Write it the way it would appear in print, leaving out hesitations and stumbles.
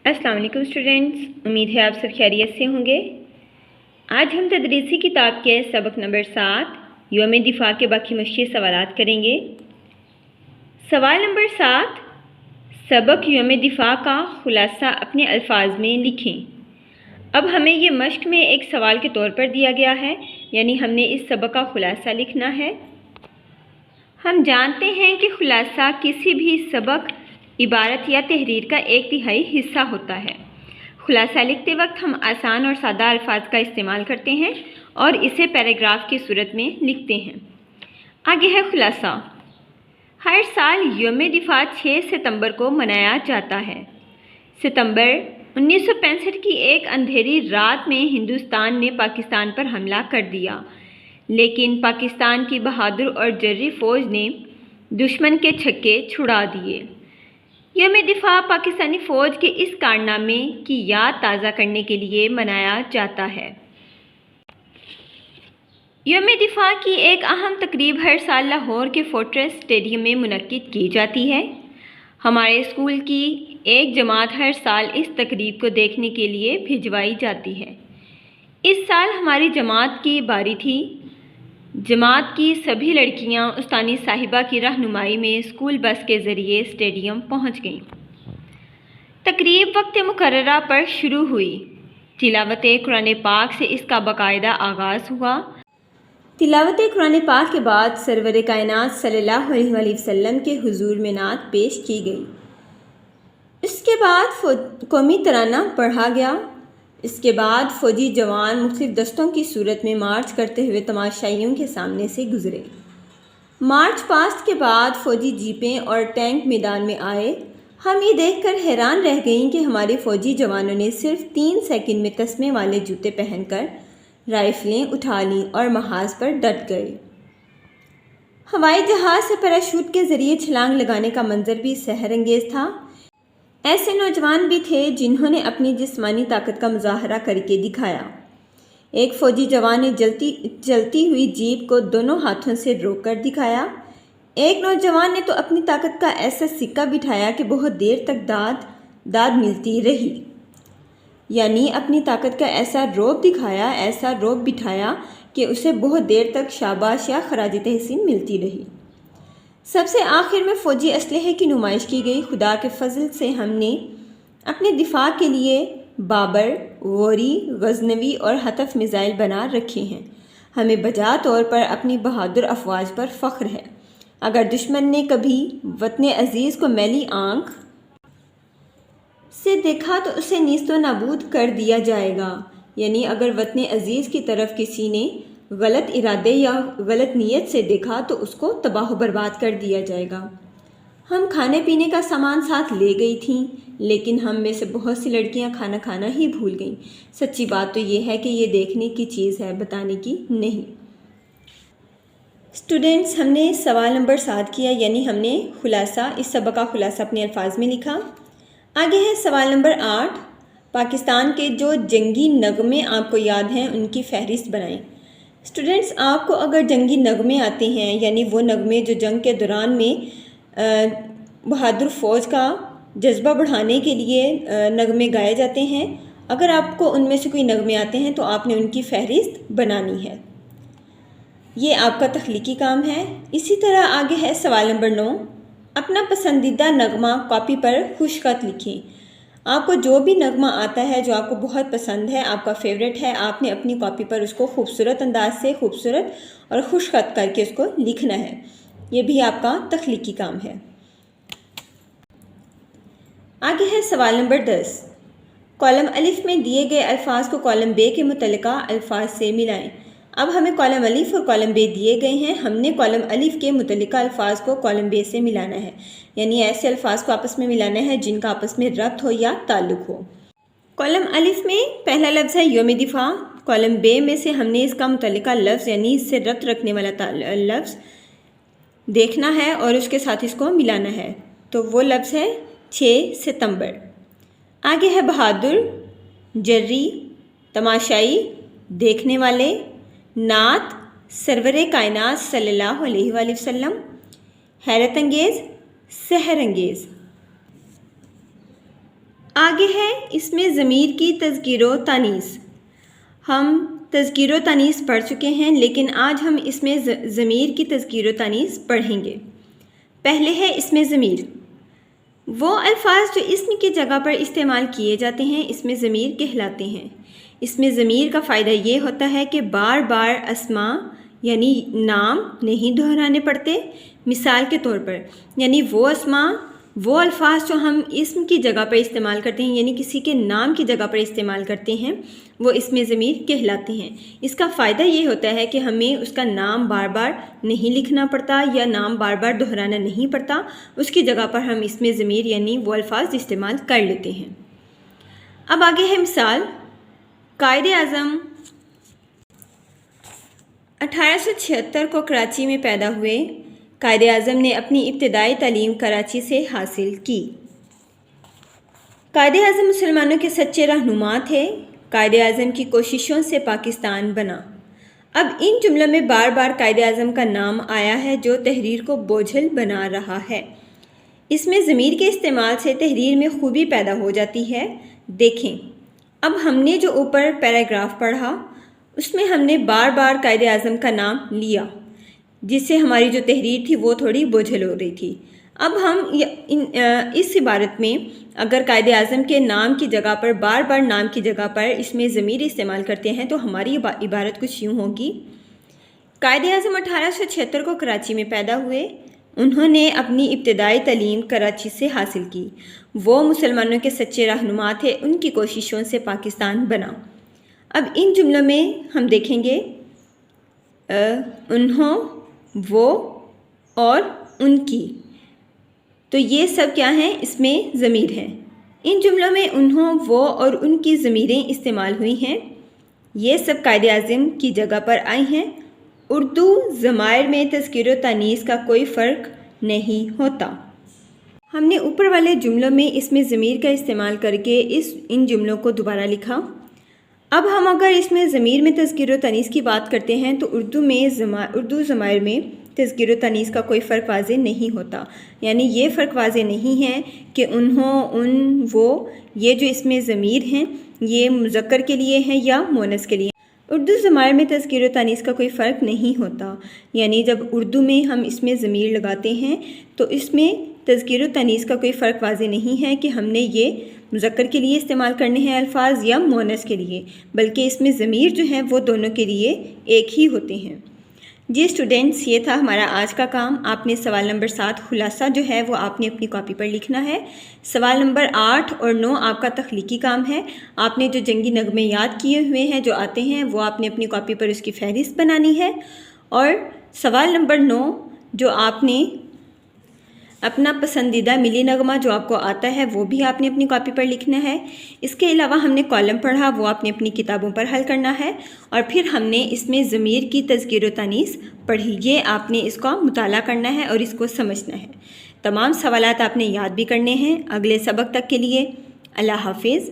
السلام علیکم اسٹوڈینٹس، امید ہے آپ سب خیریت سے ہوں گے۔ آج ہم تدریسی کتاب کے سبق نمبر 7 یوم دفاع کے باقی مشقی سوالات کریں گے۔ سوال نمبر 7، سبق یوم دفاع کا خلاصہ اپنے الفاظ میں لکھیں۔ اب ہمیں یہ مشق میں ایک سوال کے طور پر دیا گیا ہے، یعنی ہم نے اس سبق کا خلاصہ لکھنا ہے۔ ہم جانتے ہیں کہ خلاصہ کسی بھی سبق، عبارت یا تحریر کا 1/3 حصہ ہوتا ہے۔ خلاصہ لکھتے وقت ہم آسان اور سادہ الفاظ کا استعمال کرتے ہیں اور اسے پیراگراف کی صورت میں لکھتے ہیں۔ آگے ہے خلاصہ۔ ہر سال یوم دفاع 6 ستمبر کو منایا جاتا ہے۔ ستمبر 1965 کی ایک اندھیری رات میں ہندوستان نے پاکستان پر حملہ کر دیا، لیکن پاکستان کی بہادر اور جرری فوج نے دشمن کے چھکے چھڑا دیے۔ یوم دفاع پاکستانی فوج کے اس کارنامے کی یاد تازہ کرنے کے لیے منایا جاتا ہے۔ یوم دفاع کی ایک اہم تقریب ہر سال لاہور کے فورٹریس اسٹیڈیم میں منعقد کی جاتی ہے۔ ہمارے اسکول کی ایک جماعت ہر سال اس تقریب کو دیکھنے کے لیے بھجوائی جاتی ہے۔ اس سال ہماری جماعت کی باری تھی۔ جماعت کی سبھی لڑکیاں استانی صاحبہ کی رہنمائی میں اسکول بس کے ذریعے اسٹیڈیم پہنچ گئیں۔ تقریب وقت مقررہ پر شروع ہوئی۔ تلاوت قرآن پاک سے اس کا باقاعدہ آغاز ہوا۔ تلاوت قرآن پاک کے بعد سرور کائنات صلی اللہ علیہ وآلہ وسلم کے حضور میں نعت پیش کی گئی۔ اس کے بعد قومی ترانہ پڑھا گیا۔ اس کے بعد فوجی جوان مختلف دستوں کی صورت میں مارچ کرتے ہوئے تماشائیوں کے سامنے سے گزرے۔ مارچ پاسٹ کے بعد فوجی جیپیں اور ٹینک میدان میں آئے۔ ہم یہ دیکھ کر حیران رہ گئیں کہ ہمارے فوجی جوانوں نے صرف 3 سیکنڈ میں تسمے والے جوتے پہن کر رائفلیں اٹھا لیں اور محاذ پر ڈٹ گئے۔ ہوائی جہاز سے پیراشوٹ کے ذریعے چھلانگ لگانے کا منظر بھی سحر انگیز تھا۔ ایسے نوجوان بھی تھے جنہوں نے اپنی جسمانی طاقت کا مظاہرہ کر کے دکھایا۔ ایک فوجی جوان نے جلتی ہوئی جیپ کو دونوں ہاتھوں سے روک کر دکھایا۔ ایک نوجوان نے تو اپنی طاقت کا ایسا سکہ بٹھایا کہ بہت دیر تک داد ملتی رہی، یعنی اپنی طاقت کا ایسا روب دکھایا، ایسا روب بٹھایا کہ اسے بہت دیر تک شاباش یا خراج تحسین ملتی رہی۔ سب سے آخر میں فوجی اسلحے کی نمائش کی گئی۔ خدا کے فضل سے ہم نے اپنے دفاع کے لیے بابر، غوری، غزنوی اور حطف میزائل بنا رکھے ہیں۔ ہمیں بجا طور پر اپنی بہادر افواج پر فخر ہے۔ اگر دشمن نے کبھی وطن عزیز کو میلی آنکھ سے دیکھا تو اسے نیست و نابود کر دیا جائے گا، یعنی اگر وطن عزیز کی طرف کسی نے غلط ارادے یا غلط نیت سے دیکھا تو اس کو تباہ و برباد کر دیا جائے گا۔ ہم کھانے پینے کا سامان ساتھ لے گئی تھیں، لیکن ہم میں سے بہت سی لڑکیاں کھانا کھانا ہی بھول گئیں۔ سچی بات تو یہ ہے کہ یہ دیکھنے کی چیز ہے، بتانے کی نہیں۔ اسٹوڈینٹس، ہم نے سوال نمبر 7 کیا، یعنی ہم نے خلاصہ، اس سبق کا خلاصہ اپنے الفاظ میں لکھا۔ آگے ہے سوال نمبر 8، پاکستان کے جو جنگی نغمے آپ کو یاد ہیں ان کی فہرست بنائیں۔ اسٹوڈینٹس، آپ کو اگر جنگی نغمے آتے ہیں، یعنی وہ نغمے جو جنگ کے دوران میں بہادر فوج کا جذبہ بڑھانے کے لیے نغمے گائے جاتے ہیں، اگر آپ کو ان میں سے کوئی نغمے آتے ہیں تو آپ نے ان کی فہرست بنانی ہے۔ یہ آپ کا تخلیقی کام ہے۔ اسی طرح آگے ہے سوال نمبر 9، اپنا پسندیدہ نغمہ کاپی پر خوش خط لکھیں۔ آپ کو جو بھی نغمہ آتا ہے جو آپ کو بہت پسند ہے، آپ کا فیوریٹ ہے، آپ نے اپنی کاپی پر اس کو خوبصورت انداز سے خوبصورت اور خوش خط کر کے اس کو لکھنا ہے۔ یہ بھی آپ کا تخلیقی کام ہے۔ آگے ہے سوال نمبر 10، کالم الف میں دیے گئے الفاظ کو کالم بے کے متعلقہ الفاظ سے ملائیں۔ اب ہمیں کالم الف اور کالم بے دیے گئے ہیں، ہم نے کالم الف کے متعلقہ الفاظ کو کالم بے سے ملانا ہے، یعنی ایسے الفاظ کو آپس میں ملانا ہے جن کا آپس میں ربط ہو یا تعلق ہو۔ کالم الف میں پہلا لفظ ہے یوم دفاع، کالم بے میں سے ہم نے اس کا متعلقہ لفظ یعنی اس سے ربط رکھنے والا لفظ دیکھنا ہے اور اس کے ساتھ اس کو ملانا ہے، تو وہ لفظ ہے 6 ستمبر۔ آگے ہے بہادر، جرری، تماشائی، دیکھنے والے، نعت، سرور کائنات صلی اللہ علیہ وآلہ وسلم، حیرت انگیز، سحر انگیز۔ آگے ہے اس میں ضمیر کی تذکیر و تانیث۔ ہم تذکیر و تانیث پڑھ چکے ہیں، لیکن آج ہم اس میں ضمیر کی تذکیر و تانیث پڑھیں گے۔ پہلے ہے اس میں ضمیر، وہ الفاظ جو اسم کی جگہ پر استعمال کیے جاتے ہیں اس میں ضمیر کہلاتے ہیں۔ اس میں ضمیر کا فائدہ یہ ہوتا ہے کہ بار بار اسماء یعنی نام نہیں دہرانے پڑتے۔ مثال کے طور پر یعنی وہ اسماء، وہ الفاظ جو ہم اسم کی جگہ پر استعمال کرتے ہیں یعنی کسی کے نام کی جگہ پر استعمال کرتے ہیں وہ اس میں ضمیر کہلاتے ہیں۔ اس کا فائدہ یہ ہوتا ہے کہ ہمیں اس کا نام بار بار نہیں لکھنا پڑتا یا نام بار بار دہرانا نہیں پڑتا، اس کی جگہ پر ہم اس میں ضمیر یعنی وہ الفاظ استعمال کر لیتے ہیں۔ اب آگے ہے مثال۔ قائد اعظم 1876 کو کراچی میں پیدا ہوئے۔ قائد اعظم نے اپنی ابتدائی تعلیم کراچی سے حاصل کی۔ قائد اعظم مسلمانوں کے سچے رہنما تھے۔ قائد اعظم کی کوششوں سے پاکستان بنا۔ اب ان جملوں میں بار بار قائد اعظم کا نام آیا ہے جو تحریر کو بوجھل بنا رہا ہے۔ اس میں ضمیر کے استعمال سے تحریر میں خوبی پیدا ہو جاتی ہے۔ دیکھیں، اب ہم نے جو اوپر پیراگراف پڑھا اس میں ہم نے بار بار قائد اعظم کا نام لیا، جس سے ہماری جو تحریر تھی وہ تھوڑی بوجھل ہو رہی تھی۔ اب ہم اس عبارت میں اگر قائد اعظم کے نام کی جگہ پر بار بار نام کی جگہ پر اس میں ضمیر استعمال کرتے ہیں تو ہماری عبارت کچھ یوں ہوگی۔ قائد اعظم 1876 کو کراچی میں پیدا ہوئے۔ انہوں نے اپنی ابتدائی تعلیم کراچی سے حاصل کی۔ وہ مسلمانوں کے سچے رہنما تھے، ان کی کوششوں سے پاکستان بنا۔ اب ان جملوں میں ہم دیکھیں گے انہوں، وہ اور ان کی، تو یہ سب کیا ہیں؟ اس میں ضمیر ہیں۔ ان جملوں میں انہوں، وہ اور ان کی ضمیریں استعمال ہوئی ہیں۔ یہ سب قائد اعظم کی جگہ پر آئی ہیں۔ اردو ضمائر میں تذکیر و تانیث کا کوئی فرق نہیں ہوتا۔ ہم نے اوپر والے جملوں میں اس میں ضمیر کا استعمال کر کے ان جملوں کو دوبارہ لکھا۔ اب ہم اگر اس میں ضمیر میں تذکیر و تانیث کی بات کرتے ہیں تو اردو ضمائر میں تذکیر و تانیث کا کوئی فرق واضح نہیں ہوتا، یعنی یہ فرق واضح نہیں ہے کہ انہوں، ان، وہ، یہ جو اس میں ضمیر ہیں یہ مذکر کے لیے ہیں یا مؤنث کے لیے۔ اردو ضمائر میں تذکیر و تانیث کا کوئی فرق نہیں ہوتا، یعنی جب اردو میں ہم اس میں ضمیر لگاتے ہیں تو اس میں تذکیر و تانیث کا کوئی فرق واضح نہیں ہے کہ ہم نے یہ مذکر کے لیے استعمال کرنے ہیں الفاظ یا مؤنث کے لیے، بلکہ اس میں ضمیر جو ہیں وہ دونوں کے لیے ایک ہی ہوتے ہیں۔ جی اسٹوڈنٹس، یہ تھا ہمارا آج کا کام۔ آپ نے سوال نمبر 7 خلاصہ جو ہے وہ آپ نے اپنی کاپی پر لکھنا ہے۔ سوال نمبر 8 اور 9 آپ کا تخلیقی کام ہے۔ آپ نے جو جنگی نغمے یاد کیے ہوئے ہیں جو آتے ہیں وہ آپ نے اپنی کاپی پر اس کی فہرست بنانی ہے، اور سوال نمبر 9 جو آپ نے اپنا پسندیدہ ملی نغمہ جو آپ کو آتا ہے وہ بھی آپ نے اپنی کاپی پر لکھنا ہے۔ اس کے علاوہ ہم نے کالم پڑھا، وہ آپ نے اپنی کتابوں پر حل کرنا ہے، اور پھر ہم نے اس میں ضمیر کی تذکیر و تانیث پڑھی، یہ آپ نے اس کا مطالعہ کرنا ہے اور اس کو سمجھنا ہے۔ تمام سوالات آپ نے یاد بھی کرنے ہیں۔ اگلے سبق تک کے لیے اللہ حافظ۔